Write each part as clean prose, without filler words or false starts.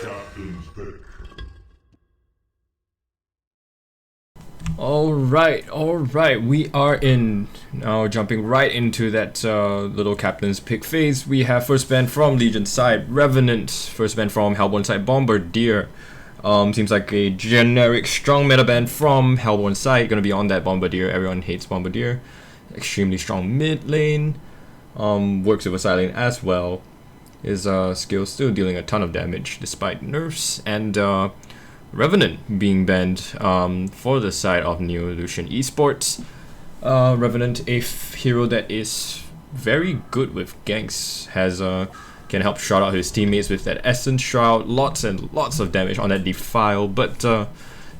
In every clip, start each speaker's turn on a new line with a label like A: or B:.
A: Captain's pick.
B: Alright, we are in now, jumping right into that little captain's pick phase. We have first ban from Legion side, Revenant, first ban from Hellborn side, Bombardier. Seems like a generic strong meta ban from Hellborn side, gonna be on that Bombardier. Everyone hates Bombardier. Extremely strong mid lane, works with a side lane as well. His skill still dealing a ton of damage despite nerfs, and Revenant being banned for the side of Neolution Esports. Revenant, a hero that is very good with ganks, has can help shout out his teammates with that Essence Shroud, lots and lots of damage on that Defile. But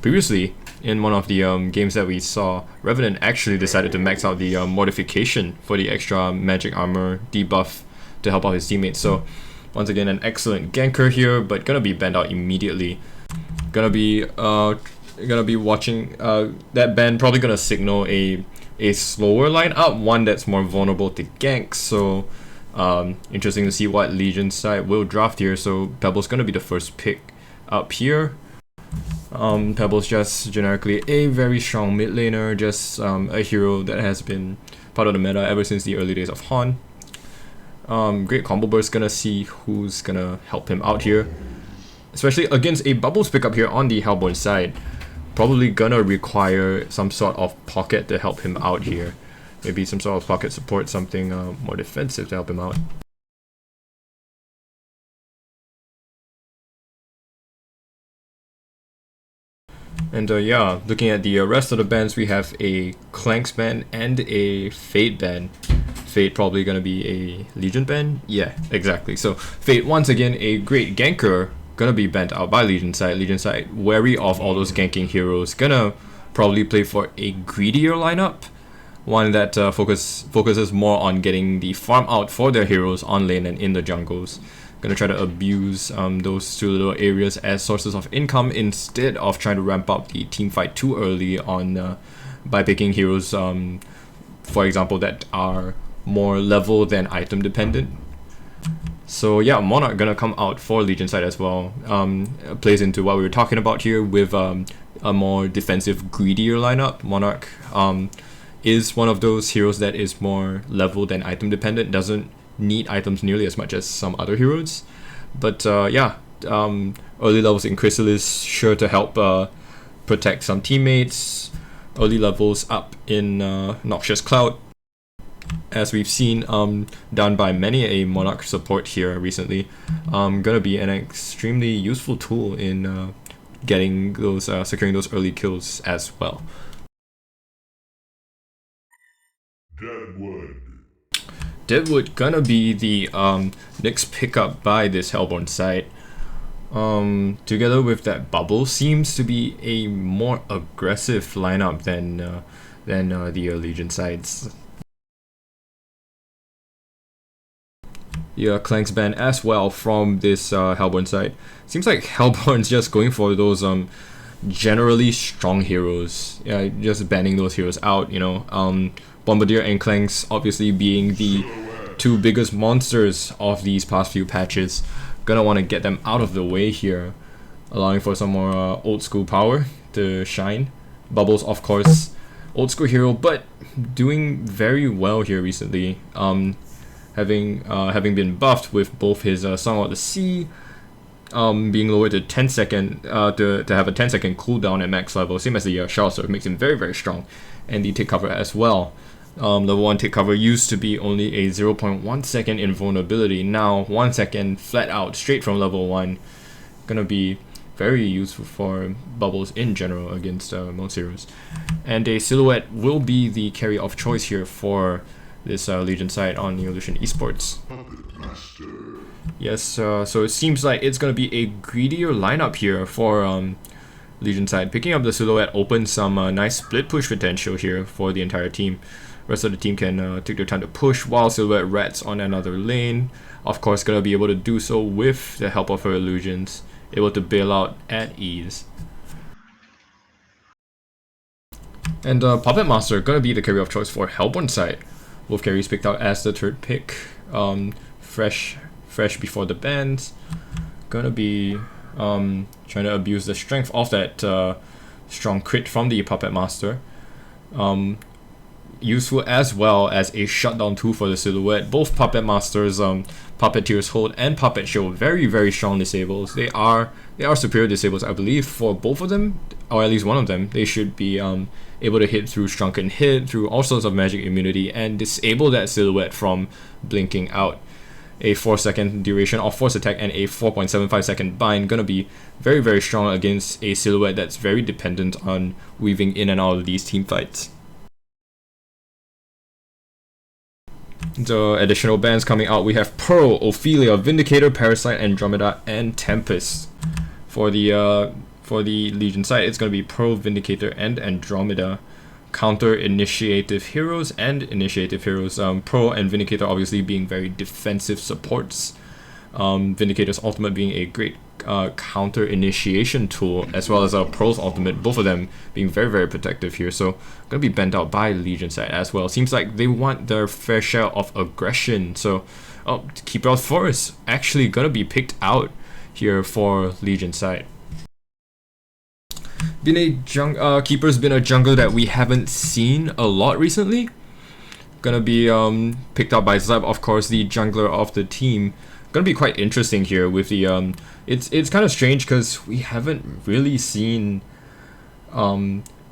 B: previously, in one of the games that we saw, Revenant actually decided to max out the modification for the extra magic armor debuff to help out his teammates. So once again, an excellent ganker here, but gonna be banned out immediately. Gonna be watching that ban, probably gonna signal a slower lineup, one that's more vulnerable to ganks. So interesting to see what Legion side will draft here. So Pebble's gonna be the first pick up here. Pebble's just generically a very strong mid laner, just a hero that has been part of the meta ever since the early days of Han. Great combo burst, gonna see who's gonna help him out here, especially against a Bubbles pickup here on the Hellborn side. Probably gonna require some sort of pocket to help him out here. Maybe some sort of pocket support, something more defensive to help him out. And yeah, looking at the rest of the bans, we have a Clanks ban and a Fate ban. Fate probably gonna be a Legion ban? Yeah, exactly. So Fate, once again, a great ganker, gonna be banned out by Legion side. Legion side wary of all those ganking heroes, gonna probably play for a greedier lineup, one that focuses more on getting the farm out for their heroes on lane and in the jungles. Gonna try to abuse those two little areas as sources of income instead of trying to ramp up the team fight too early on by picking heroes, for example, that are more level than item dependent. So yeah, Monarch gonna come out for Legion side as well. Plays into what we were talking about here with a more defensive, greedier lineup. Monarch is one of those heroes that is more level than item dependent, doesn't need items nearly as much as some other heroes. But yeah, early levels in Chrysalis sure to help protect some teammates. Early levels up in Noxious Cloud, as we've seen done by many a Monarch support here recently. Gonna be an extremely useful tool in getting those securing those early kills as well. Deadwood gonna be the next pickup by this Hellborn side. Together with that Bubble, seems to be a more aggressive lineup than the Legion sides. Yeah, Clanks ban as well from this Hellborn side. Seems like Hellborn's just going for those generally strong heroes. Yeah, just banning those heroes out, you know. Bombardier and Clanks obviously being the two biggest monsters of these past few patches. Gonna want to get them out of the way here, allowing for some more old school power to shine. Bubbles, of course, old school hero, but doing very well here recently. Having been buffed with both his Song of the Sea being lowered to 10-second to have a 10-second cooldown at max level, same as the Shell Surf, makes him very, very strong, and the take cover as well. Level 1 take cover used to be only a 0.1 second invulnerability, now 1 second flat out straight from level 1. Gonna be very useful for Bubbles in general against most heroes. And a Silhouette will be the carry of choice here for this Legion side on Neolution Esports. Yes, so it seems like it's gonna be a greedier lineup here for Legion side. Picking up the Silhouette opens some nice split push potential here for the entire team. Rest of the team can take their time to push while Silhouette rats on another lane. Of course, gonna be able to do so with the help of her illusions, able to bail out at ease. And Puppet Master gonna be the carry of choice for Hellborn side. Both carries picked out as the third pick. Fresh before the bans. Gonna be trying to abuse the strength of that strong crit from the Puppet Master. Useful as well as a shutdown tool for the Silhouette. Both Puppet Masters, Puppeteer's Hold and Puppet Show, very strong disables. They are superior disables, I believe, for both of them, or at least one of them. They should be able to hit through Shrunken Hit, through all sorts of magic immunity, and disable that Silhouette from blinking out. A 4-second duration of Force Attack and a 4.75 second bind, gonna be very strong against a Silhouette that's very dependent on weaving in and out of these team fights. The additional bans coming out, we have Pearl, Ophelia, Vindicator, Parasite, Andromeda, and Tempest. For the Legion side, it's gonna be Pearl, Vindicator, and Andromeda. Counter Initiative Heroes and Initiative Heroes. Pearl and Vindicator obviously being very defensive supports. Vindicator's ultimate being a great counter initiation tool, as well as Pearl's ultimate, both of them being very protective here. So gonna be bent out by Legion side as well. Seems like they want their fair share of aggression. So Keeper of Forest actually gonna be picked out here for Legion side. Keeper's been a jungler that we haven't seen a lot recently. Gonna be picked up by Zlapped, of course, the jungler of the team. Gonna be quite interesting here with the it's kind of strange because we haven't really seen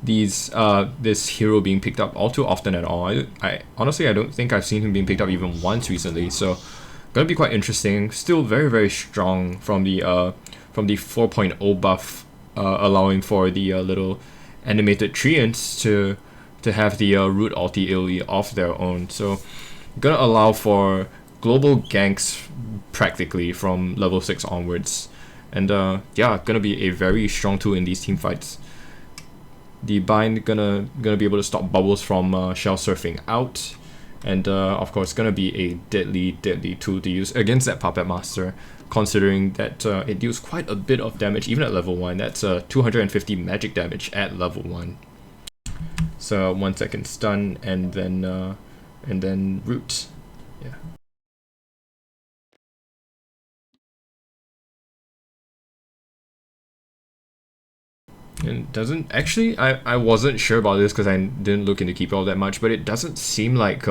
B: this hero being picked up all too often at all. I honestly, I don't think I've seen him being picked up even once recently. So gonna be quite interesting. Still very strong from the 4.0 buff, allowing for the little animated treants to have the root ulti AoE of their own. So gonna allow for global ganks practically from level 6 onwards, and yeah, gonna be a very strong tool in these team fights. The bind gonna be able to stop bubbles from shell surfing out, and of course gonna be a deadly tool to use against that Puppet Master, considering that it deals quite a bit of damage even at level 1. That's 250 magic damage at level 1. So 1 second stun and then root. Yeah. It doesn't actually, I wasn't sure about this because I didn't look into Keeper all that much, but it doesn't seem like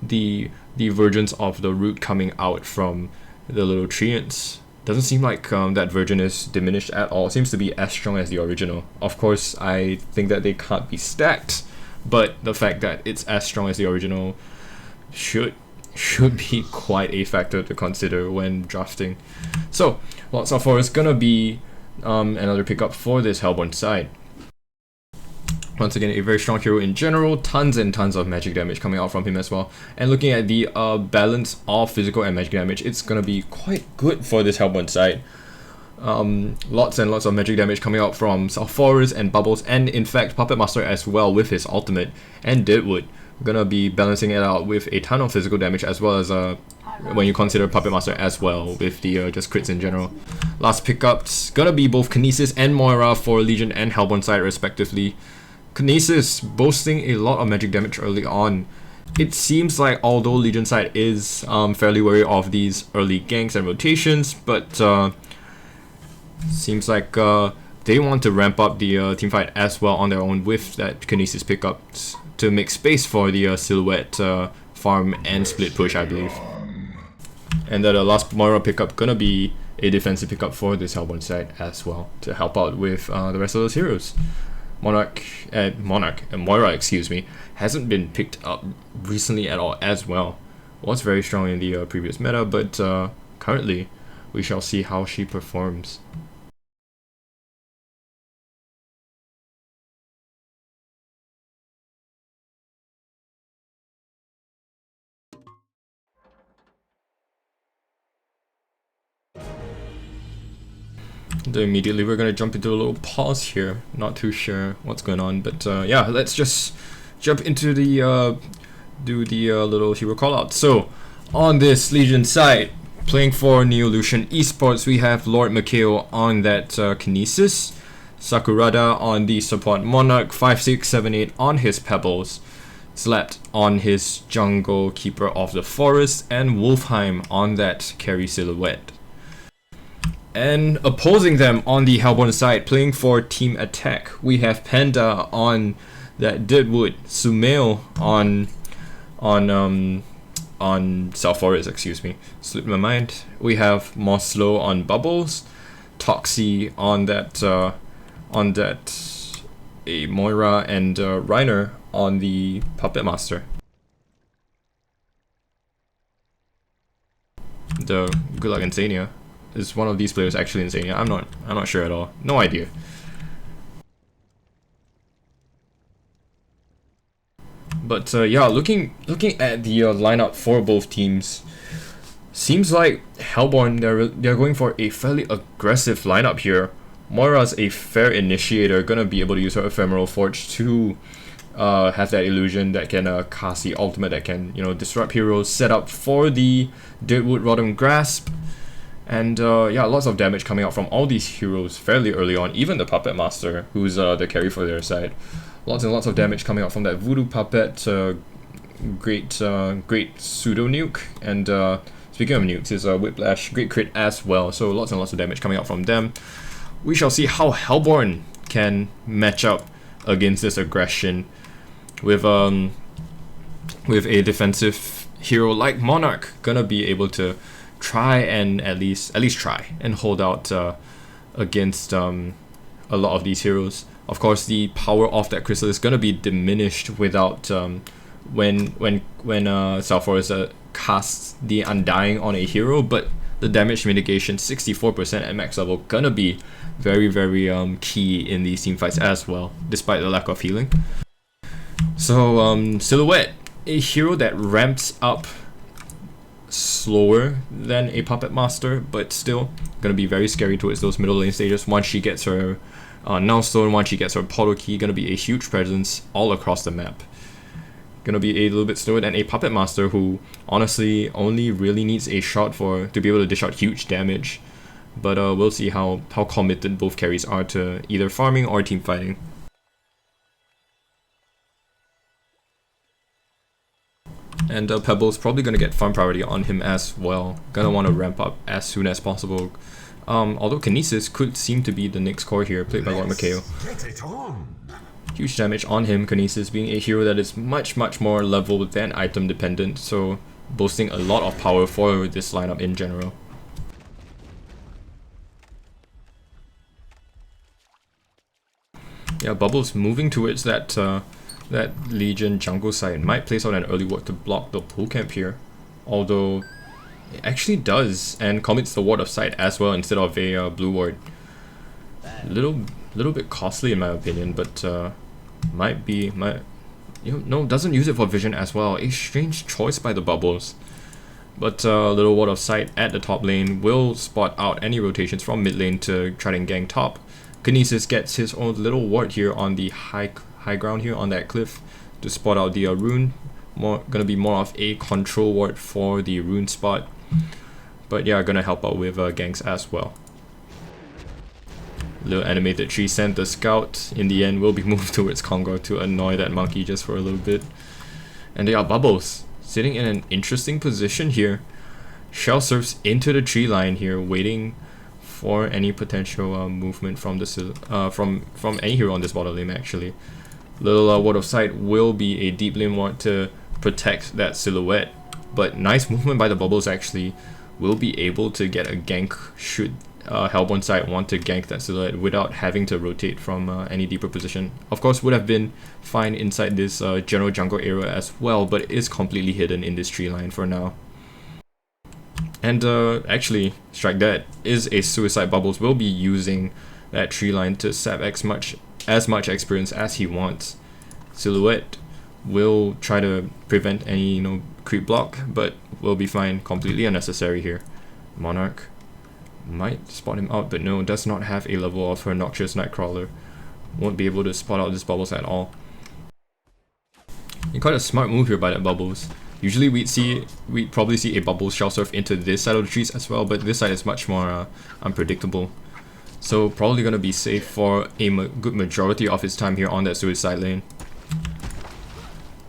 B: the versions of the root coming out from the little treants, doesn't seem like that version is diminished at all. It seems to be as strong as the original. Of course, I think that they can't be stacked, but the fact that it's as strong as the original should be quite a factor to consider when drafting. So lots of forest gonna be another pickup for this Hellborn side. Once again, a very strong hero in general, tons and tons of magic damage coming out from him as well. And looking at the balance of physical and magic damage, it's gonna be quite good for this Hellborn side. Lots and lots of magic damage coming out from Sulphurus and Bubbles, and in fact Puppet Master as well with his ultimate, and Deadwood gonna be balancing it out with a ton of physical damage, as well as when you consider Puppet Master as well with the just crits in general. Last pickups gonna be both Kinesis and Moira for Legion and Hellborn side respectively. Kinesis boasting a lot of magic damage early on. It seems like although Legion side is fairly wary of these early ganks and rotations, but seems like they want to ramp up the team fight as well on their own with that Kinesis pickups to make space for the Silhouette farm and split push, I believe. And the last Moira pickup gonna be a defensive pickup for this Hellborn side as well to help out with the rest of those heroes. Moira, excuse me, hasn't been picked up recently at all as well. Was very strong in the previous meta, but currently we shall see how she performs. Immediately we're gonna jump into a little pause here. Not too sure what's going on, but yeah, let's just jump into the do the little hero call out. So on this Legion side, playing for Neolution Esports, we have Lord Mikhail on that Kinesis, Sakurada on the support Monarch, 5678 on his Pebbles, Zlapped on his Jungle Keeper of the Forest, and Wolfheim on that carry Silhouette. And opposing them on the Hellborn side, playing for Team Attack, we have Panda on that Deadwood, Sumail on South Forest, excuse me, slipped my mind. We have Moslow on Bubbles, Toxie on that a Moira, and Reiner on the Puppet Master. The good luck Insania. Is one of these players actually Insania? I'm not sure at all. No idea. But yeah, looking at the lineup for both teams, seems like Hellborn they're going for a fairly aggressive lineup here. Moira's a fair initiator, gonna be able to use her Ephemeral Forge to have that illusion that can cast the ultimate that can, you know, disrupt heroes, set up for the Deadwood Rotom Grasp. And yeah, lots of damage coming out from all these heroes fairly early on. Even the Puppet Master, who's the carry for their side. Lots and lots of damage coming out from that Voodoo Puppet. Great pseudo nuke. And speaking of nukes, is Whiplash, great crit as well. So lots and lots of damage coming out from them. We shall see how Hellborn can match up against this aggression with a defensive hero like Monarch. Gonna be able to try and at least try and hold out against a lot of these heroes. Of course, the power of that crystal is gonna be diminished without when South Forest casts the Undying on a hero, but the damage mitigation 64% at max level gonna be very key in these team fights as well, despite the lack of healing. So Silhouette, a hero that ramps up slower than a Puppet Master, but still gonna be very scary towards those middle lane stages. Once she gets her Nullstone, once she gets her Portal Key, gonna be a huge presence all across the map. Gonna be a little bit slower than a Puppet Master, who honestly only really needs a shot to be able to dish out huge damage. But we'll see how committed both carries are to either farming or team fighting. And Pebble's probably gonna get farm priority on him as well. Gonna want to ramp up as soon as possible. Although Kinesis could seem to be the next core here, played by Lord Mikhail. Huge damage on him, Kinesis being a hero that is much more level than item dependent, so boasting a lot of power for this lineup in general. Yeah, Bubbles moving towards that Legion jungle side might place out an early ward to block the pool camp here, although it actually does, and commits the ward of sight as well instead of a blue ward. Little bit costly in my opinion, but doesn't use it for vision as well. A strange choice by the Bubbles. But little ward of sight at the top lane will spot out any rotations from mid lane to try and gang top. Kinesis gets his own little ward here on the high ground here on that cliff to spot out the rune. Gonna be more of a control ward for the rune spot, but yeah, gonna help out with ganks as well. Little animated tree sent the scout. In the end, will be moved towards Congo to annoy that monkey just for a little bit. And they are Bubbles sitting in an interesting position here. Shell surfs into the tree line here, waiting for any potential movement from the from any hero on this bottom lane actually. Little ward of sight will be a deep lane ward to protect that Silhouette, but nice movement by the Bubbles actually. Will be able to get a gank should Hellborn side want to gank that Silhouette without having to rotate from any deeper position. Of course, would have been fine inside this general jungle area as well, but it is completely hidden in this tree line for now. And actually, Strike That is a suicide. Bubbles will be using that tree line to sap as much experience as he wants. Silhouette will try to prevent any creep block, but will be fine. Completely unnecessary here. Monarch might spot him out, but no, does not have a level of her Noxious Nightcrawler. Won't be able to spot out this Bubbles at all. And quite a smart move here by that Bubbles. Usually we'd probably see a Bubbles shell surf into this side of the trees as well, but this side is much more unpredictable. So probably gonna be safe for a good majority of his time here on that suicide lane.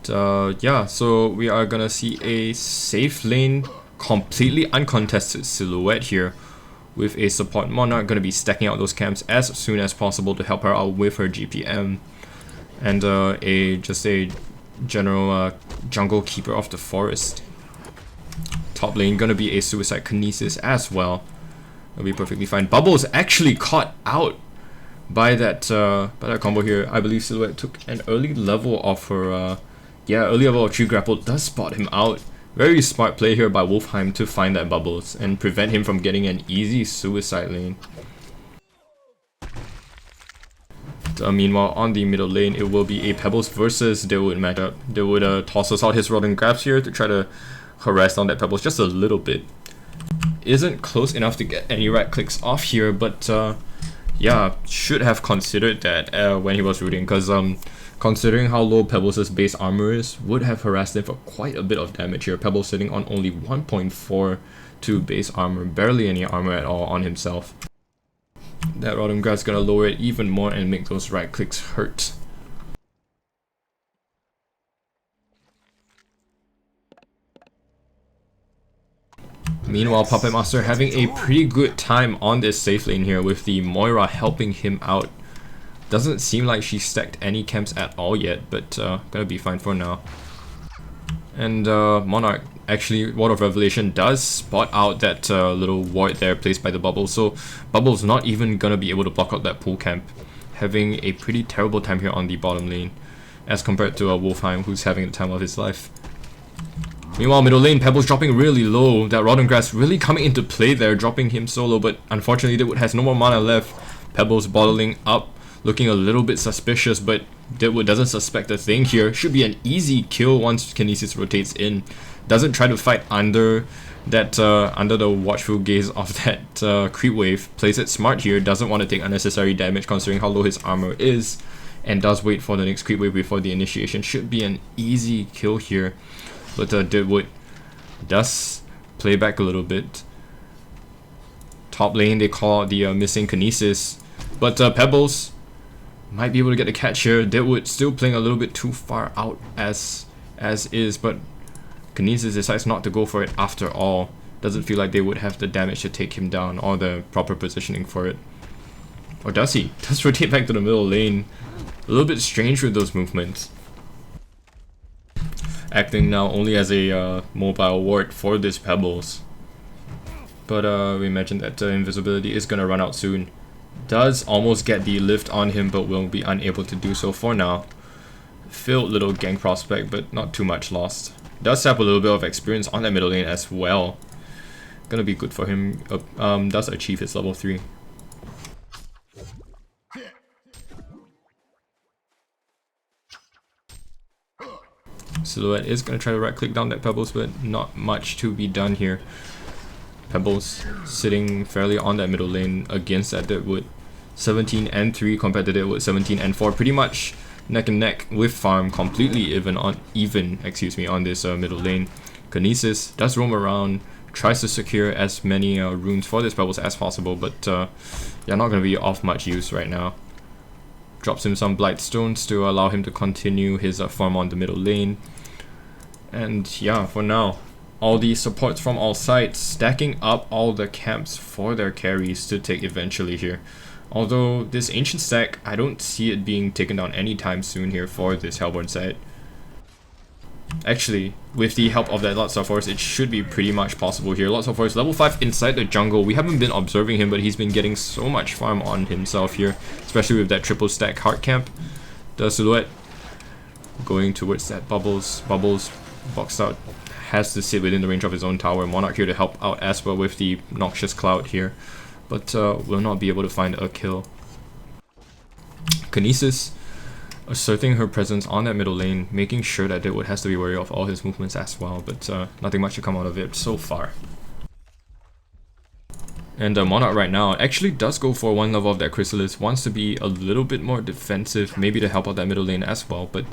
B: Yeah, so we are gonna see a safe lane, completely uncontested Silhouette here, with a support Monarch, gonna be stacking out those camps as soon as possible to help her out with her GPM. And just a general jungle keeper of the forest. Top lane gonna be a suicide kinesis as well. It'll be perfectly fine. Bubbles actually caught out by that combo here. I believe Silhouette took an early level of her early level of Tree Grapple does spot him out. Very smart play here by Wolfheim to find that Bubbles and prevent him from getting an easy suicide lane. Meanwhile, on the middle lane, it will be a Pebbles versus Dewood matchup. Dewood tosses out his Rod and Grabs here to try to harass down that Pebbles just a little bit. Isn't close enough to get any right clicks off here, but yeah, should have considered that when he was rooting, because considering how low Pebbles' base armor is, would have harassed him for quite a bit of damage here. Pebbles sitting on only 1.42 base armor, barely any armor at all on himself. That Rod and Grab's gonna lower it even more and make those right clicks hurt. Meanwhile, Puppet Master having a pretty good time on this safe lane here with the Moira helping him out. Doesn't seem like she stacked any camps at all yet, but gonna be fine for now. And Monarch, actually, Ward of Revelation does spot out that little ward there placed by the Bubble, so Bubble's not even gonna be able to block out that pool camp. Having a pretty terrible time here on the bottom lane, as compared to Wolfheim, who's having the time of his life. Meanwhile, middle lane, Pebbles dropping really low. That Rod and Grass really coming into play there, dropping him solo, but unfortunately Deadwood has no more mana left. Pebbles bottling up, looking a little bit suspicious, but Deadwood doesn't suspect a thing here. Should be an easy kill once Kinesis rotates in. Doesn't try to fight under that under the watchful gaze of that creep wave. Plays it smart here, doesn't want to take unnecessary damage considering how low his armor is, and does wait for the next creep wave before the initiation. Should be an easy kill here. But Deadwood does play back a little bit. Top lane, they call out the missing Kinesis. But Pebbles might be able to get the catch here. Deadwood still playing a little bit too far out as is, but Kinesis decides not to go for it after all. Doesn't feel like they would have the damage to take him down or the proper positioning for it. Or does he? Does rotate back to the middle lane. A little bit strange with those movements. Acting now only as a mobile ward for this Pebbles. But we mentioned that invisibility is gonna run out soon. Does almost get the lift on him, but will be unable to do so for now. Failed little gank prospect, but not too much lost. Does have a little bit of experience on that middle lane as well. Gonna be good for him. Does achieve his level 3. Silhouette is going to try to right click down that Pebbles, but not much to be done here. Pebbles sitting fairly on that middle lane against that Deadwood. 17 and 3 compared to Deadwood 17 and 4. Pretty much neck and neck with farm, completely even on this middle lane. Kinesis does roam around, tries to secure as many runes for this Pebbles as possible, but yeah, not going to be of much use right now. Drops him some Blight Stones to allow him to continue his farm on the middle lane. And yeah, for now, all the supports from all sides stacking up all the camps for their carries to take eventually here. Although this Ancient stack, I don't see it being taken down anytime soon here for this Hellborn side. Actually, with the help of that Lots of Force, it should be pretty much possible here. Lots of Force, level 5 inside the jungle. We haven't been observing him, but he's been getting so much farm on himself here, especially with that triple stack heart camp. The Silhouette going towards that Bubbles. Bubbles boxed out, has to sit within the range of his own tower. Monarch here to help out as well with the Noxious Cloud here, but will not be able to find a kill. Kinesis asserting her presence on that middle lane, making sure that Deadwood has to be wary of all his movements as well, but nothing much to come out of it so far. And Monarch right now actually does go for one level of that Chrysalis, wants to be a little bit more defensive, maybe to help out that middle lane as well, but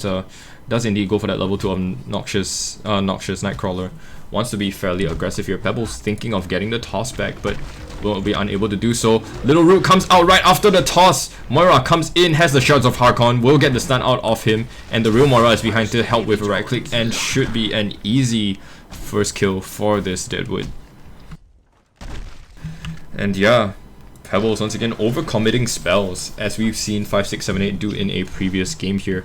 B: does indeed go for that level 2 of Noxious Nightcrawler. Wants to be fairly aggressive here. Pebbles thinking of getting the toss back, but will be unable to do so. Little Root comes out right after the toss. Moira comes in, has the Shards of Harkon, will get the stun out of him, and the real Moira is behind to help with a right click, and should be an easy first kill for this Deadwood. And yeah, Pebbles once again overcommitting spells, as we've seen 5, 6, 7, 8 do in a previous game here.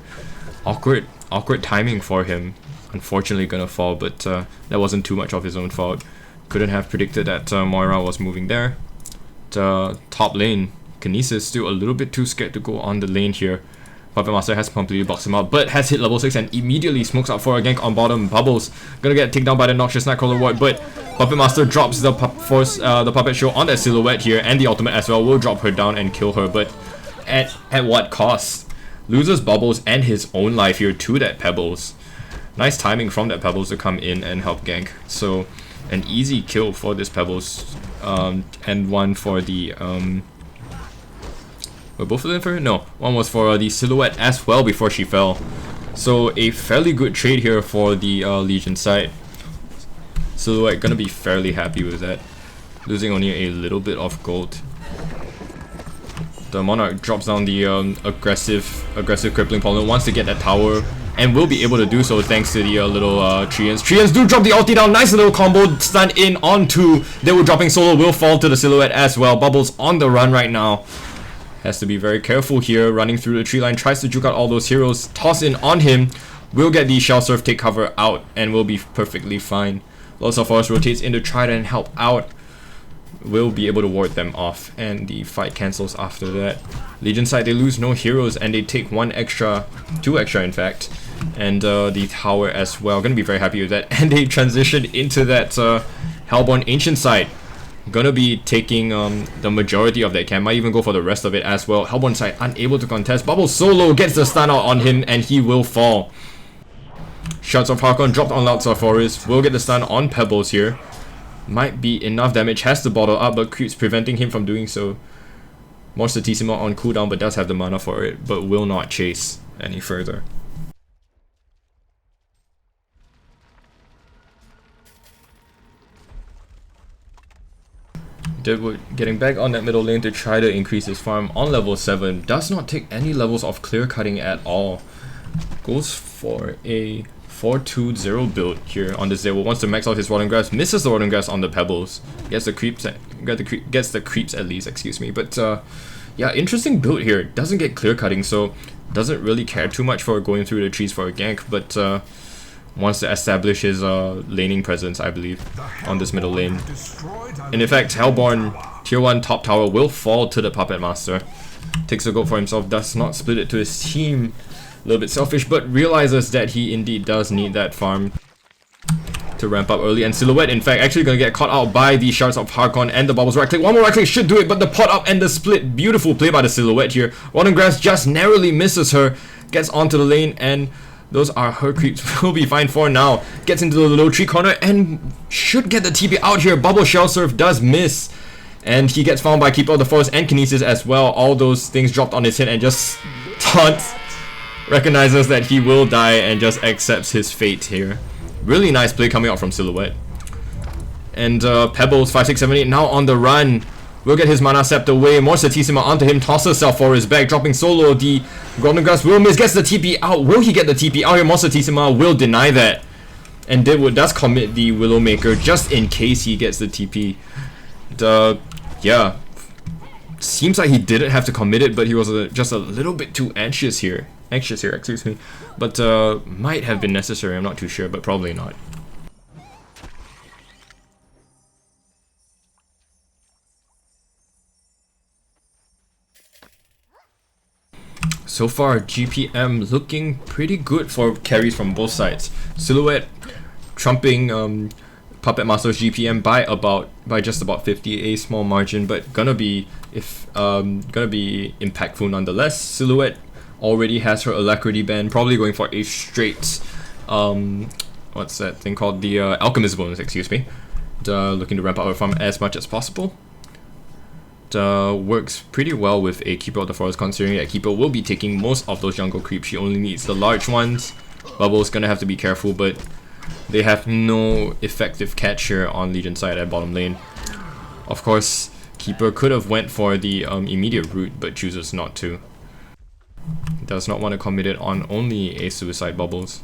B: Awkward timing for him. Unfortunately gonna fall, but that wasn't too much of his own fault. Couldn't have predicted that Moira was moving there. The top lane, Kinesis still a little bit too scared to go on the lane here. Puppet Master has completely boxed him out, but has hit level 6 and immediately smokes out for a gank on bottom. Bubbles gonna get taken down by the Noxious Nightcrawler ward, but Puppet Master drops the the Puppet Show on that silhouette here, and the ultimate as well will drop her down and kill her, but at what cost? Loses Bubbles and his own life here to that Pebbles. Nice timing from that Pebbles to come in and help gank. So an easy kill for this Pebbles, and one for the were both of them for her? No, one was for the silhouette as well before she fell. So a fairly good trade here for the Legion side. Silhouette gonna be fairly happy with that, losing only a little bit of gold. The Monarch drops down the aggressive crippling pollen, wants to get that tower, and will be able to do so thanks to the little Treants. Treants do drop the ulti down, nice little combo, stun in onto. They were dropping solo, will fall to the silhouette as well. Bubbles on the run right now. Has to be very careful here, running through the tree line, tries to juke out all those heroes, toss in on him, will get the Shell Surf take cover out, and will be perfectly fine. Lots of Force rotates in to try to help out, will be able to ward them off, and the fight cancels after that. Legion side, they lose no heroes, and they take two extra in fact, and the tower as well. Gonna be very happy with that, and they transition into that Hellborn Ancient side. Gonna be taking the majority of that camp, might even go for the rest of it as well. Hellborn side unable to contest. Bubble solo gets the stun out on him, and he will fall. Shots of Harkon dropped on Loudsaurus, will get the stun on Pebbles here. Might be enough damage, has the bottle up, but creeps preventing him from doing so. More Statissima on cooldown, but does have the mana for it, but will not chase any further. Deadwood getting back on that middle lane to try to increase his farm on level 7. Does not take any levels of clear cutting at all. Goes for a 4-2-0 build here on this Deadwood. Wants to max out his Rotten Grass, misses the Rotten Grass on the Pebbles. Gets the creeps at least, excuse me. But yeah, interesting build here. Doesn't get clear cutting, so doesn't really care too much for going through the trees for a gank, but wants to establish his laning presence, I believe, on this middle lane. And in fact, Hellborn tier 1 top tower will fall to the Puppet Master. Takes a go for himself, does not split it to his team. A little bit selfish, but realizes that he indeed does need that farm to ramp up early. And Silhouette, in fact, actually gonna get caught out by the Shards of Harkon and the Bubbles right click. One more right click should do it, but the pot up and the split. Beautiful play by the Silhouette here. Rotten Grass just narrowly misses her, gets onto the lane, and those are her creeps. Will be fine for now. Gets into the low tree corner and should get the TP out here. Bubble Shell Surf does miss, and he gets found by Keeper of the Forest and Kinesis as well. All those things dropped on his head and just taunts. Recognizes that he will die and just accepts his fate here. Really nice play coming out from Silhouette. And Pebbles 5, 6, 7, 8 now on the run. Will get his mana sapped away. More Statissima onto him. Tosses herself for his back. Dropping solo. The Golden Grass will miss. Gets the TP out. Will he get the TP out here? More Statissima will deny that. And Deadwood does commit the Willowmaker just in case he gets the TP. Yeah. Seems like he didn't have to commit it, but he was just a little bit too anxious here, excuse me. But might have been necessary. I'm not too sure, but probably not. So far, GPM looking pretty good for carries from both sides. Silhouette trumping Puppet Master's GPM by just about 50, a small margin, but gonna be impactful nonetheless. Silhouette already has her Alacrity band, probably going for a straight what's that thing called, the Alchemist bonus, excuse me. Looking to ramp up her farm as much as possible. Works pretty well with a Keeper of the Forest, considering that Keeper will be taking most of those jungle creeps. She only needs the large ones. Bubble's gonna have to be careful, but they have no effective catch here on Legion side at bottom lane. Of course, Keeper could have went for the immediate route, but chooses not to. Does not want to commit it on only a suicide Bubbles.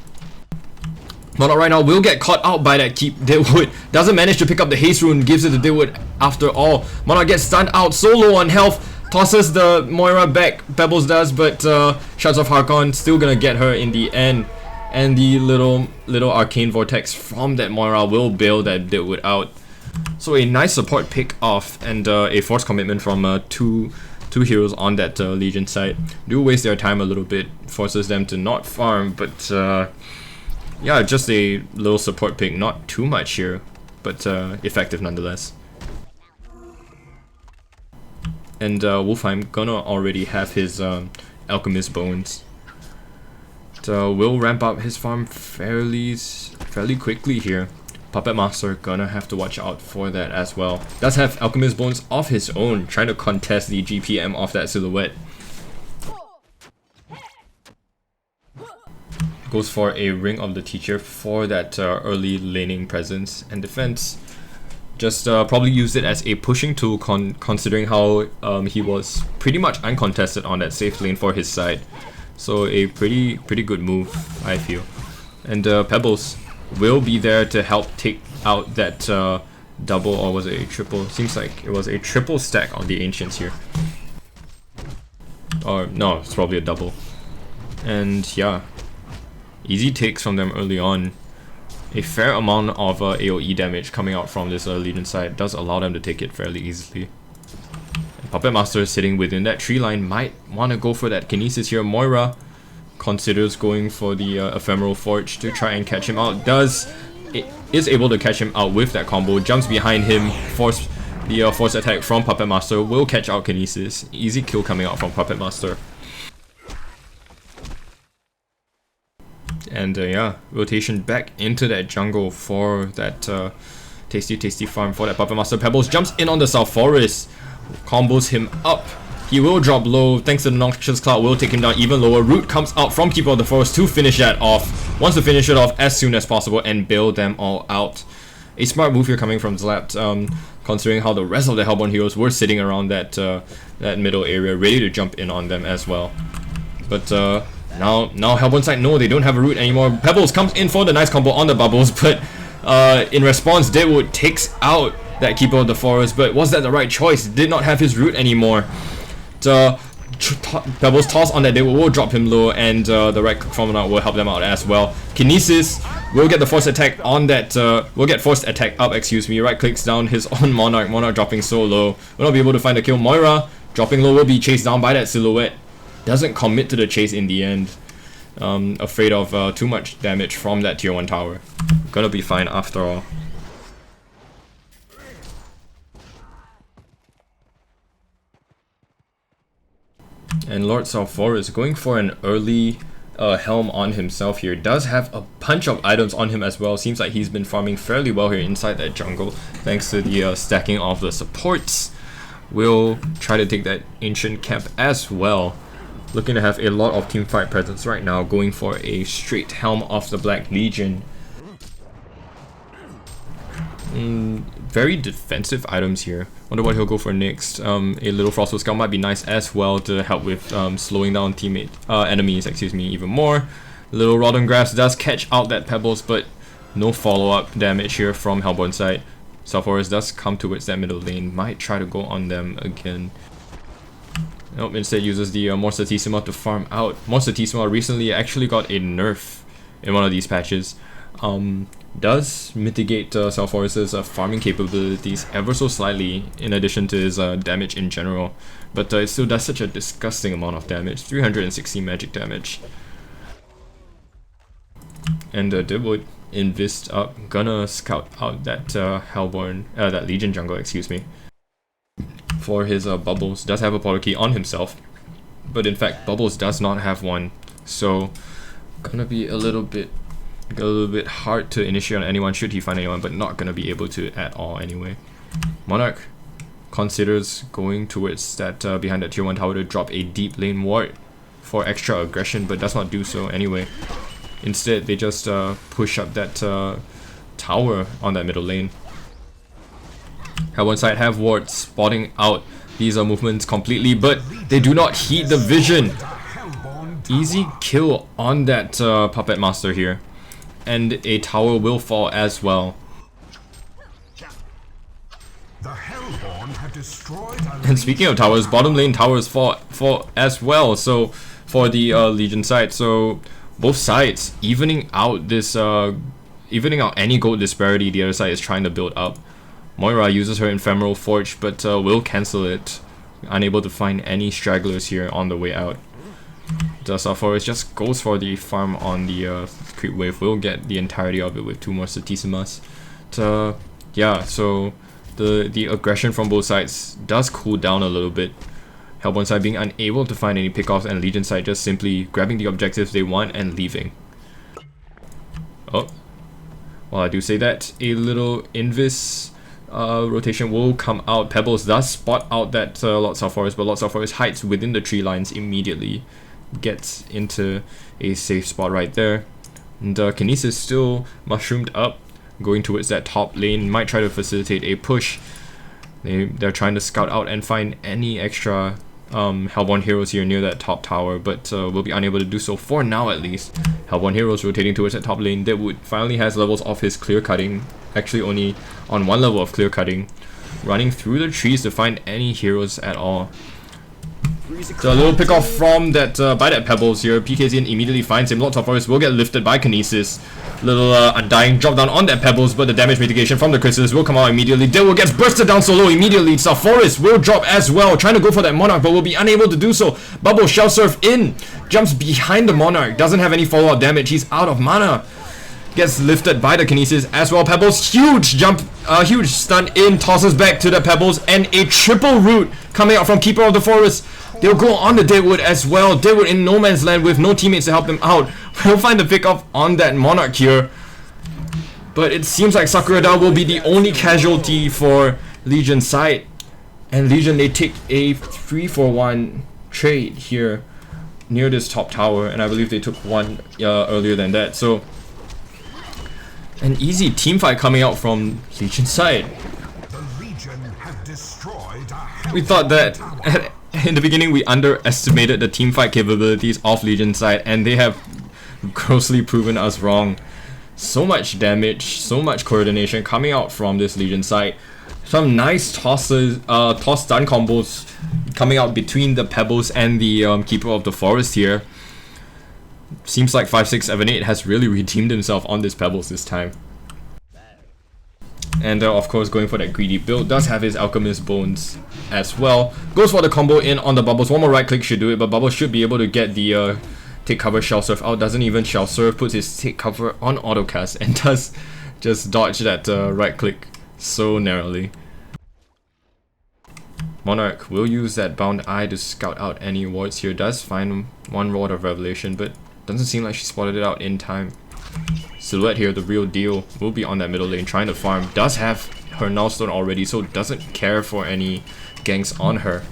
B: Monarch right now will get caught out by that keep. Deadwood doesn't manage to pick up the haste rune, gives it to Deadwood after all. Monarch gets stunned out, so low on health, tosses the Moira back, Pebbles does, but shuts off Harkon, still gonna get her in the end. And the little arcane vortex from that Moira will bail that Deadwood out. So a nice support pick off and a force commitment from two heroes on that Legion side. Do waste their time a little bit, forces them to not farm, but yeah, just a little support pick, not too much here, but effective nonetheless. And Wolfheim gonna already have his Alchemist Bones. So will ramp up his farm fairly quickly here. Puppet Master gonna have to watch out for that as well. Does have Alchemist Bones of his own, trying to contest the GPM of that silhouette. Goes for a Ring of the Teacher for that early laning presence and defense. Just probably used it as a pushing tool considering how he was pretty much uncontested on that safe lane for his side. So a pretty good move, I feel. And Pebbles will be there to help take out that double, or was it a triple? Seems like it was a triple stack on the Ancients here. Or no, it's probably a double. And yeah, easy takes from them early on. A fair amount of AoE damage coming out from this Legion side does allow them to take it fairly easily. Puppet Master sitting within that tree line might want to go for that Kinesis here. Moira considers going for the Ephemeral Forge to try and catch him out. Is able to catch him out with that combo. Jumps behind him, force attack from Puppet Master, will catch out Kinesis. Easy kill coming out from Puppet Master. And yeah, rotation back into that jungle for that tasty farm for that Puppet Master. Pebbles jumps in on the South Forest, combos him up. He will drop low, thanks to the Noxious Cloud, will take him down even lower. Root comes out from Keeper of the Forest to finish that off. Wants to finish it off as soon as possible and bail them all out. A smart move here coming from Zlapped, considering how the rest of the Hellborn heroes were sitting around that middle area, ready to jump in on them as well. But now Hellborn side, no, they don't have a root anymore. Pebbles comes in for the nice combo on the bubbles, but in response, Deadwood takes out that Keeper of the Forest. But was that the right choice? Did not have his root anymore. Pebbles toss on that Deadwood will drop him low, and the right click from Monarch will help them out as well. Kinesis will get the force attack on that, will get forced attack up, excuse me. Right clicks down his own Monarch dropping so low. Will not be able to find the kill. Moira dropping low will be chased down by that silhouette. Doesn't commit to the chase in the end. Afraid of too much damage from that tier 1 tower. Gonna be fine after all. And Lord South Forest going for an early helm on himself here. Does have a bunch of items on him as well. Seems like he's been farming fairly well here inside that jungle, thanks to the stacking of the supports. Will try to take that ancient camp as well. Looking to have a lot of teamfight presence right now, going for a straight helm off the Black Legion. Very defensive items here. Wonder what he'll go for next. A little Frostful Scout might be nice as well to help with slowing down enemies, excuse me, even more. Little Rotten Grass does catch out that Pebbles, but no follow-up damage here from Hellborn side. South Forest does come towards that middle lane, might try to go on them again. Nope, instead uses the Morcertissima to farm out. Morcertissima recently actually got a nerf in one of these patches. Does mitigate South Forest's farming capabilities ever so slightly, in addition to his damage in general. But it still does such a disgusting amount of damage, 360 magic damage. And Deadwood invest up, gonna scout out that that Legion jungle, excuse me, for his bubbles. Does have a portal key on himself, but in fact Bubbles does not have one, so gonna be a little bit hard to initiate on anyone should he find anyone, but not gonna be able to at all anyway. Monarch considers going towards that behind that tier 1 tower to drop a deep lane ward for extra aggression, but does not do so anyway. Instead they just push up that tower on that middle lane. Hellborn side have wards spotting out these movements completely, but they do not heed the vision. Easy kill on that Puppet Master here. and a tower will fall as well. And speaking of towers, bottom lane towers fall as well. So for the Legion side, so both sides evening out this evening out any gold disparity the other side is trying to build up. Moira uses her ephemeral forge, but will cancel it, unable to find any stragglers here on the way out. Forest just goes for the farm on the creep wave. Will get the entirety of it with 2 more Satissimas. Yeah, so the aggression from both sides does cool down a little bit. Hellborn side being unable to find any pickoffs, and Legion side just simply grabbing the objectives they want and leaving. Oh, well, I do say that, a little Invis rotation will come out. Pebbles does spot out that Lord Forest, but Lord Forest hides within the tree lines immediately. Gets into a safe spot right there. And Kinesis still mushroomed up, going towards that top lane. Might try to facilitate a push. They're trying to scout out and find any extra Hellborn heroes here near that top tower, but will be unable to do so for now at least. Hellborn heroes rotating towards that top lane. Deadwood finally has levels off his clear cutting, actually only on 1 level of clear cutting, running through the trees to find any heroes at all. So a little pick off from that by that Pebbles here. PKZN immediately finds him. Lord of Forest will get lifted by Kinesis. Little undying drop down on that Pebbles, but the damage mitigation from the Chrysalis will come out immediately. Deadwood gets bursted down solo immediately. Forest will drop as well, trying to go for that Monarch, but will be unable to do so. Bubble Shell Surf in, jumps behind the Monarch, doesn't have any follow-up damage. He's out of mana. Gets lifted by the Kinesis as well. Pebbles, huge jump, huge stun in, tosses back to the Pebbles, and a triple root coming out from Keeper of the Forest. They'll go on the Deadwood as well. Deadwood in no man's land with no teammates to help them out. We'll find the pick off on that Monarch here. But it seems like Sakurada will be the only casualty for Legion side. And Legion, they take a 3-for-1 trade here near this top tower. And I believe they took one earlier than that. So an easy team fight coming out from Legion side. We thought that in the beginning we underestimated the teamfight capabilities of Legion side, and they have grossly proven us wrong. So much damage, so much coordination coming out from this Legion side. Some nice tosses, toss stun combos coming out between the Pebbles and the Keeper of the Forest here. Seems like 5678 has really redeemed himself on this Pebbles this time. And of course, going for that greedy build, does have his Alchemist Bones as well. Goes for the combo in on the Bubbles. One more right click should do it, but Bubbles should be able to get the take cover Shell Surf out. Doesn't even Shell Surf, puts his take cover on autocast and does just dodge that right click so narrowly. Monarch will use that Bound Eye to scout out any wards here. Does find one Rod of Revelation, but doesn't seem like she spotted it out in time. Silhouette here, the real deal, will be on that middle lane trying to farm. Does have her Nullstone already, so doesn't care for any ganks on her.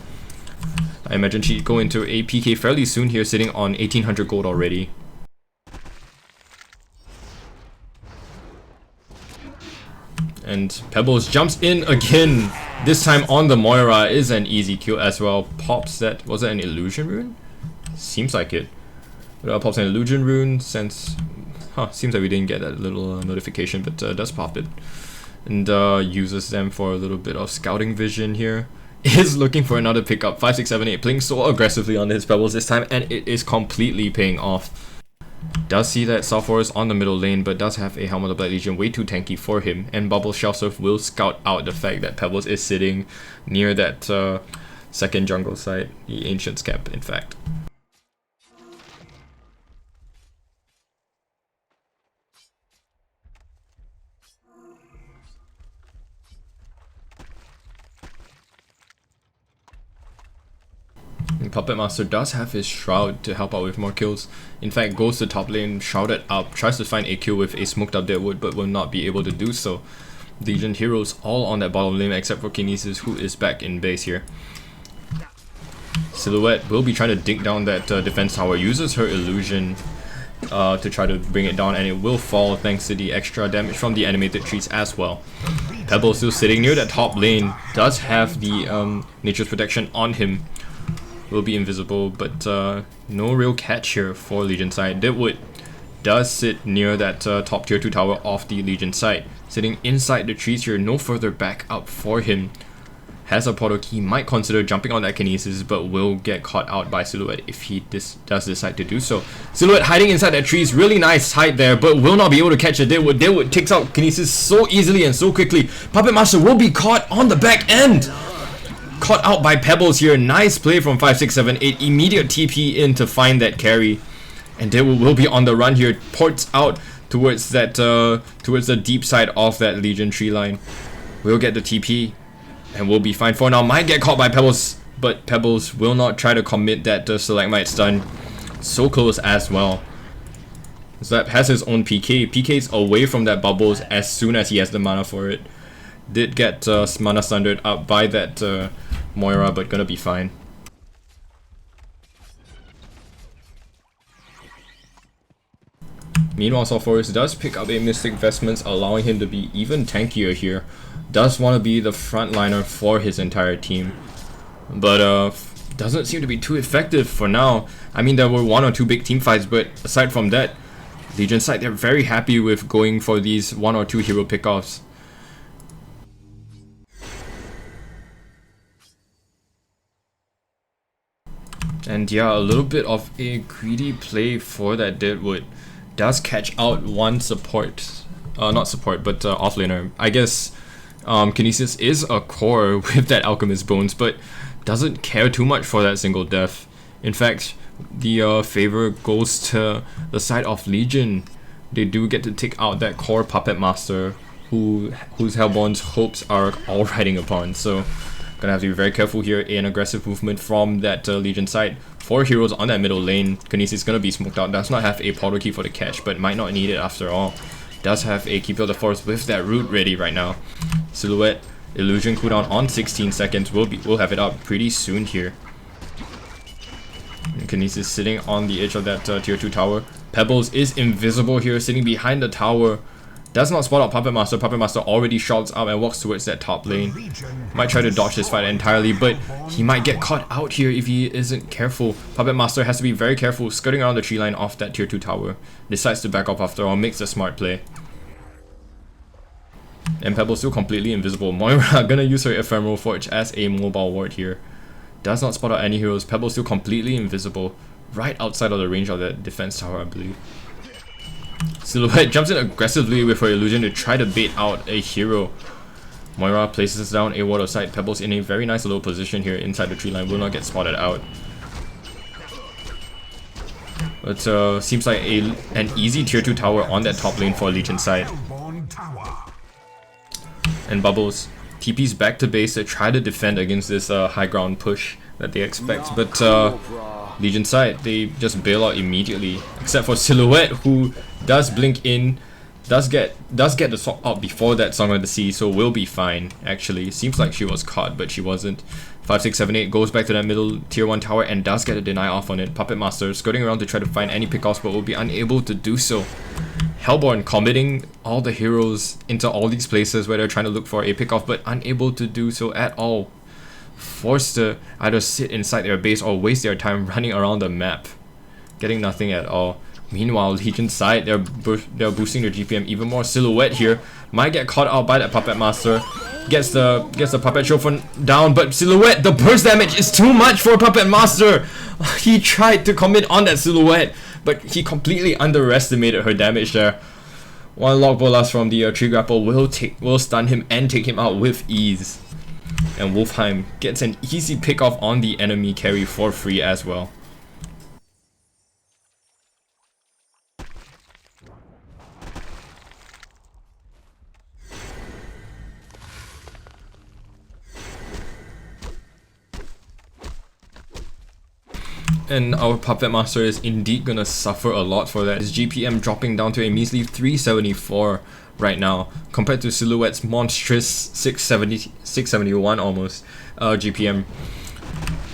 B: I imagine she'd go into a PK fairly soon here, sitting on 1800 gold already. And Pebbles jumps in again. This time on the Moira is an easy kill as well. Pops that, was that an illusion rune? Seems like it. Pops an illusion rune since... seems like we didn't get that little notification, but does pop it. And uses them for a little bit of scouting vision here. Is looking for another pickup. 5, 6, 7, 8, playing so aggressively on his Pebbles this time, and it is completely paying off. Does see that South Forest on the middle lane, but does have a Helmet of Black Legion way too tanky for him. And Bubble Shell Surf will scout out the fact that Pebbles is sitting near that second jungle site, the Ancient's camp, in fact. Puppet Master does have his Shroud to help out with more kills. In fact, goes to top lane, shrouded up, tries to find a kill with a smoked up Deadwood, but will not be able to do so. Legion heroes all on that bottom lane except for Kinesis, who is back in base here. Silhouette will be trying to dig down that defense tower, uses her illusion to try to bring it down, and it will fall thanks to the extra damage from the animated trees as well. Pebble still sitting near that top lane, does have the Nature's Protection on him. Will be invisible, but no real catch here for Legion side. Deadwood does sit near that top tier 2 tower of the Legion side. Sitting inside the trees here, no further back up for him. Has a portal key, might consider jumping on that Kinesis, but will get caught out by Silhouette if he does decide to do so. Silhouette hiding inside that trees, really nice hide there, but will not be able to catch a Deadwood. Deadwood takes out Kinesis so easily and so quickly. Puppet Master will be caught on the back end. Caught out by Pebbles here. Nice play from 5678. Immediate TP in to find that carry. And Deadwood will be on the run here. Ports out towards that towards the deep side of that Legion tree line. Will get the TP. And will be fine for now. Might get caught by Pebbles, but Pebbles will not try to commit that Stalagmite stun. So close as well. Zlapped has his own PK. PK's away from that bubbles as soon as he has the mana for it. Did get mana sundered up by that Moira, but gonna be fine. Meanwhile, Sulphurus does pick up a Mystic Vestments, allowing him to be even tankier here. Does want to be the frontliner for his entire team, but doesn't seem to be too effective for now. I mean, there were 1 or 2 big team fights, but aside from that, Legion side, they're very happy with going for these 1 or 2 hero pickoffs. And yeah, a little bit of a greedy play for that Deadwood. Does catch out one support, not support, but offlaner. I guess Kinesis is a core with that Alchemist Bones, but doesn't care too much for that single death. In fact, the favor goes to the side of Legion. They do get to take out that core Puppet Master, whose Hellborn's hopes are all riding upon. So, gonna have to be very careful here. An aggressive movement from that Legion side. 4 heroes on that middle lane. Kinesis is gonna be smoked out. Does not have a portal key for the catch, but might not need it after all. Does have a Keeper of the Forest with that root ready right now. Silhouette illusion cooldown on 16 seconds. We'll have it up pretty soon here. And Kinesis sitting on the edge of that tier 2 tower. Pebbles is invisible here, sitting behind the tower. Does not spot out Puppet Master. Puppet Master already shouts up and walks towards that top lane. Might try to dodge this fight entirely, but he might get caught out here if he isn't careful. Puppet Master has to be very careful, skirting around the tree line off that tier 2 tower. Decides to back off after all, makes a smart play. And Pebbles still completely invisible. Moira gonna use her Ephemeral Forge as a mobile ward here. Does not spot out any heroes. Pebbles still completely invisible. Right outside of the range of that defense tower, I believe. Silhouette jumps in aggressively with her illusion to try to bait out a hero. Moira places down a ward of sight. Pebbles in a very nice little position here inside the tree line. Will not get spotted out. But seems like an easy tier 2 tower on that top lane for Legion side. And Bubbles TP's back to base to try to defend against this high ground push that they expect. But Legion side, they just bail out immediately. Except for Silhouette, who does blink in, does get the swap out before that Song of the Sea, so will be fine. Actually, seems like she was caught, but she wasn't. 5678 goes back to that middle tier 1 tower and does get a deny off on it. Puppet Master skirting around to try to find any pickoffs, but will be unable to do so. Hellborn committing all the heroes into all these places where they're trying to look for a pickoff, but unable to do so at all. Forced to either sit inside their base or waste their time running around the map, getting nothing at all. Meanwhile, Legion side, they're boosting their GPM even more. Silhouette here might get caught out by that Puppet Master. Gets the Puppet Chauffeur down, but Silhouette, the burst damage is too much for Puppet Master. He tried to commit on that Silhouette, but he completely underestimated her damage there. One Lock Bolas from the tree grapple will stun him and take him out with ease. And Wolfheim gets an easy pick off on the enemy carry for free as well. And our Puppet Master is indeed gonna suffer a lot for that. His GPM dropping down to a measly 374 right now, compared to Silhouette's monstrous 671 almost GPM.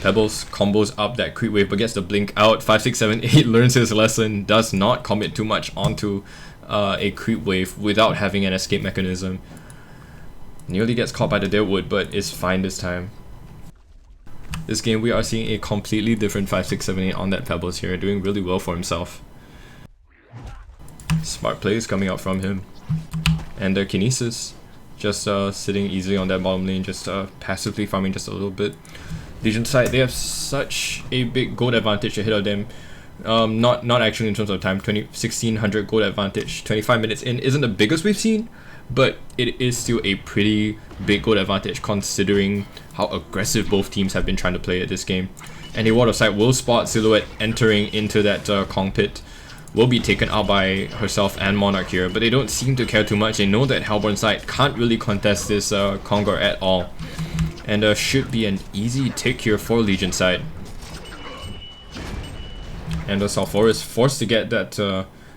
B: Pebbles combos up that creep wave but gets the blink out. 5678 learns his lesson, does not commit too much onto a creep wave without having an escape mechanism. Nearly gets caught by the Deadwood, but is fine this time. This game we are seeing a completely different 5678 on that Pebbles here, doing really well for himself. Smart plays coming out from him. And their Kinesis just sitting easily on that bottom lane, just passively farming just a little bit. Legion side, they have such a big gold advantage ahead of them. Not actually in terms of time. 1600 gold advantage. 25 minutes in isn't the biggest we've seen, but it is still a pretty big gold advantage considering how aggressive both teams have been trying to play at this game. And a Ward of Sight will spot Silhouette entering into that Kong pit. Will be taken out by herself and Monarch here, but they don't seem to care too much. They know that Hellborn side can't really contest this Kongor at all. And should be an easy tick here for Legion side. And Salfor is forced to get that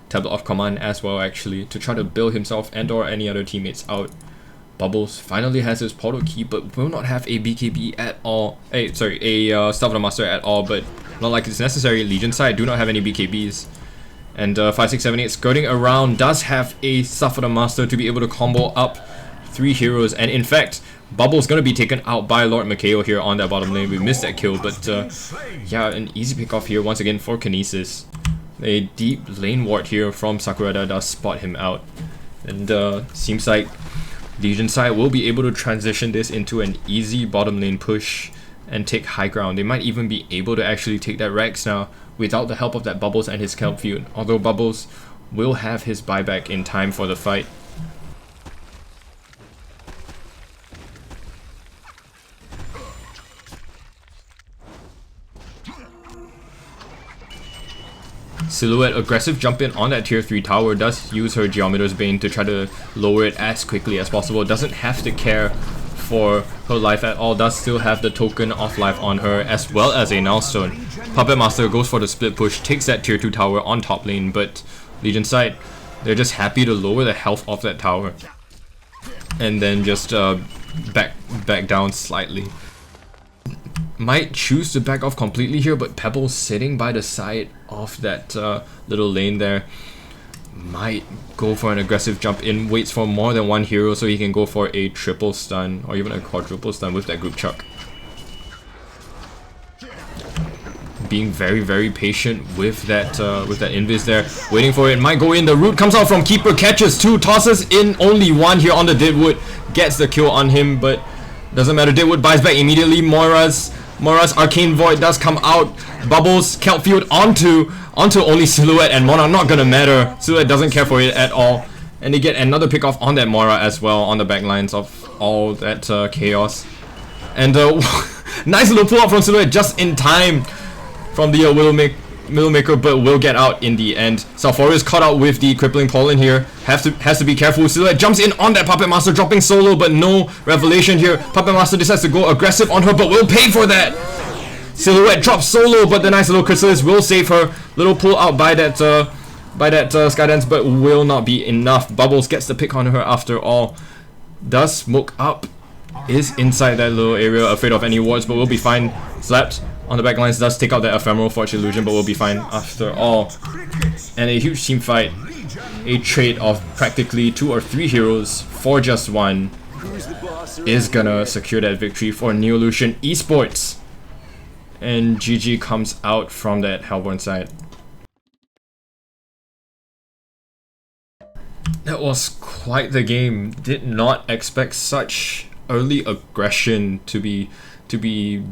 B: Tablet of Command as well, actually, to try to build himself and or any other teammates out. Bubbles finally has his portal key, but will not have a BKB at all. A Staff of the Master at all, but not like it's necessary. Legion side do not have any BKBs. And 5678 skirting around does have a Staff of the Master to be able to combo up 3 heroes. And in fact, Bubble's gonna be taken out by Lord Mikhail here on that bottom lane. We missed that kill, but yeah, an easy pick off here once again for Kinesis. A deep lane ward here from Sakurada does spot him out. And seems like Legion side will be able to transition this into an easy bottom lane push and take high ground. They might even be able to actually take that Rex now without the help of that Bubbles and his Kelp Field, although Bubbles will have his buyback in time for the fight. Silhouette aggressive jump in on that tier 3 tower, does use her Geometer's Bane to try to lower it as quickly as possible. Doesn't have to care for her life at all, does still have the token of life on her as well as a Nullstone. Puppet Master goes for the split push, takes that tier 2 tower on top lane, but Legion side, they're just happy to lower the health of that tower and then just back down slightly. Might choose to back off completely here, but Pebble sitting by the side of that little lane there might go for an aggressive jump in, waits for more than one hero so he can go for a triple stun or even a quadruple stun with that group chuck. Being very patient with that invis there, waiting for it, might go in, the root comes out from Keeper, catches 2, tosses in only 1 here on the Deadwood, gets the kill on him, but doesn't matter. Deadwood buys back immediately. Moira's Arcane Void does come out. Bubbles, Kelp Field onto only Silhouette, and Moira not gonna matter. Silhouette doesn't care for it at all. And they get another pick off on that Moira as well on the backlines of all that chaos. And nice little pull out from Silhouette just in time from the Widowmaker, but will get out in the end. Salfor is caught out with the crippling pollen here. Has to be careful. Silhouette jumps in on that Puppet Master, dropping solo, but no revelation here. Puppet Master decides to go aggressive on her, but will pay for that. Silhouette drops solo, but the nice little Chrysalis will save her. Little pull out by that Skydance, but will not be enough. Bubbles gets the pick on her after all. Does smoke up. Is inside that little area, afraid of any wards, but will be fine. Zlapped on the backlines, does take out that Ephemeral Forge Illusion, but will be fine after all. And a huge team fight. A trade of practically 2 or 3 heroes for just 1 is gonna secure that victory for Neolution Esports. And GG comes out from that Hellborn side. That was quite the game. Did not expect such early aggression to be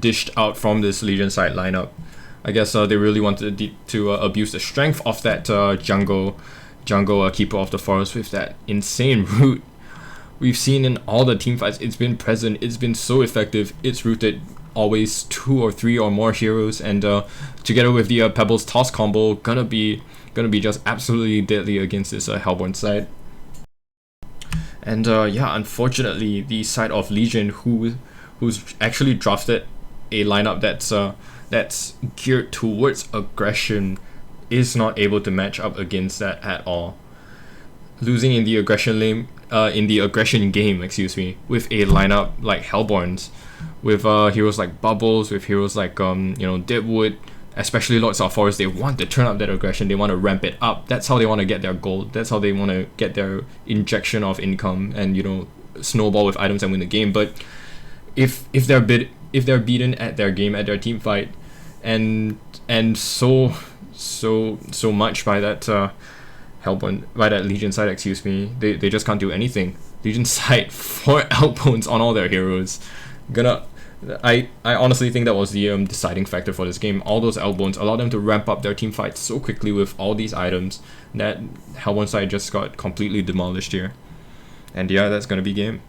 B: dished out from this Legion side lineup. I guess they really wanted to abuse the strength of that jungle Keeper of the Forest with that insane root. We've seen in all the team fights, it's been present, it's been so effective, it's rooted always 2 or 3 or more heroes, and together with the Pebbles toss combo, gonna be just absolutely deadly against this Hellborn side. And yeah, unfortunately, the side of Legion, who's actually drafted a lineup that's geared towards aggression, is not able to match up against that at all. Losing in the aggression lane, game, with a lineup like Hellborn's, with heroes like Bubbles, with heroes like Deadwood, especially Lords of Forest. They want to turn up that aggression, they want to ramp it up. That's how they want to get their gold, that's how they want to get their injection of income and snowball with items and win the game. But if they're beaten at their game, at their team fight, and so much by that Hellborn, by that Legion side, excuse me, they just can't do anything. Legion side 4 Outbones on all their heroes. I honestly think that was the deciding factor for this game. All those Outbones allowed them to ramp up their team fights so quickly with all these items that Hellborn side just got completely demolished here. And yeah, that's gonna be game.